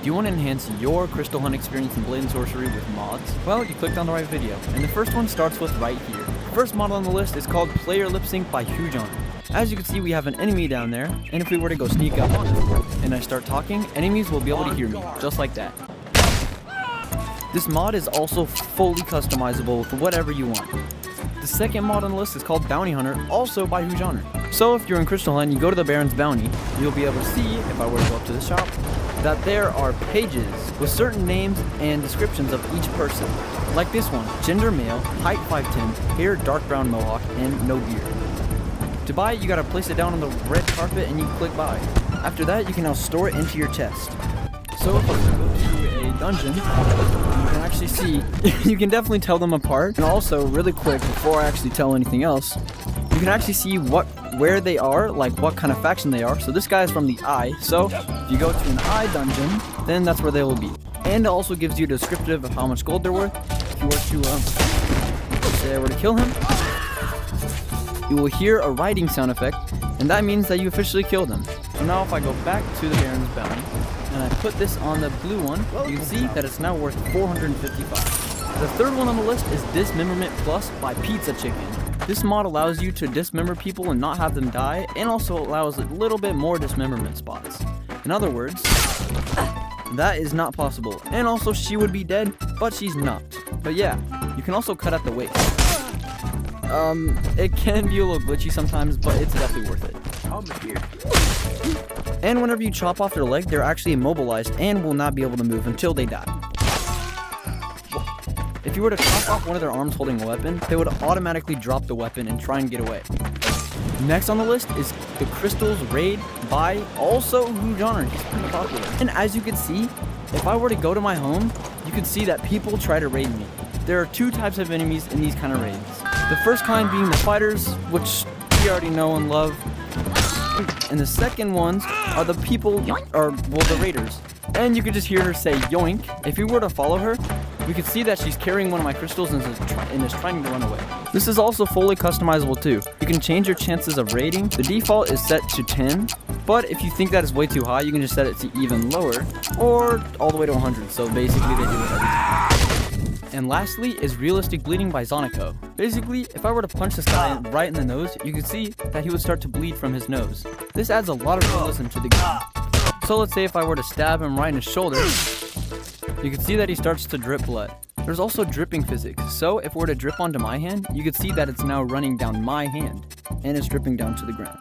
Do you want to enhance your crystal hunt experience in Blade and Sorcery with mods? Well, you clicked on the right video, and the first one starts with right here. The first mod on the list is called Player Lip Sync by Huge Honor. As you can see, we have an enemy down there, and if we were to go sneak up on him, and I start talking, enemies will be able to hear me, just like that. This mod is also fully customizable with whatever you want. The second mod on the list is called Bounty Hunter, also by Huge Honor. So if you're in Crystal Hunt and you go to the Baron's Bounty, you'll be able to see, if I were to go up to the shop, that there are pages with certain names and descriptions of each person. Like this one, gender male, height 5'10", hair dark brown mohawk, and no beard. To buy it, you gotta place it down on the red carpet and you click buy. After that, you can now store it into your chest. So if I go to a dungeon, you can actually see, you can definitely tell them apart. And also, really quick, before I actually tell anything else, you can actually see where they are, like what kind of faction they are. So this guy is from the Eye, so if you go to an Eye dungeon, then that's where they will be. And it also gives you a descriptive of how much gold they're worth. If you were to, say I were to kill him, you will hear a writing sound effect, and that means that you officially killed him. So now if I go back to the Baron's Bounty, and I put this on the blue one, you can see that it's now worth 455. The third one on the list is Dismemberment Plus by Pizza Chicken. This mod allows you to dismember people and not have them die, and also allows a little bit more dismemberment spots. In other words, that is not possible. And also she would be dead, but she's not. But yeah, you can also cut at the waist. It can be a little glitchy sometimes, but it's definitely worth it. And whenever you chop off their leg, they're actually immobilized and will not be able to move until they die. If you were to chop off one of their arms holding a weapon, they would automatically drop the weapon and try and get away. Next on the list is the Crystals Raid by also Huge Honor. He's pretty popular. And as you can see, if I were to go to my home, you can see that people try to raid me. There are two types of enemies in these kind of raids. The first kind being the fighters, which we already know and love. And the second ones are the people, the raiders. And you can just hear her say yoink. If you were to follow her, you can see that she's carrying one of my crystals and is trying to run away. This is also fully customizable too. You can change your chances of raiding. The default is set to 10, but if you think that is way too high, you can just set it to even lower, or all the way to 100. So basically they do it every time. And lastly is Realistic Bleeding by Zonico. Basically, if I were to punch this guy right in the nose, you can see that he would start to bleed from his nose. This adds a lot of realism to the game. So let's say if I were to stab him right in his shoulder, you can see that he starts to drip blood. There's also dripping physics, so if it were to drip onto my hand, you can see that it's now running down my hand, and it's dripping down to the ground.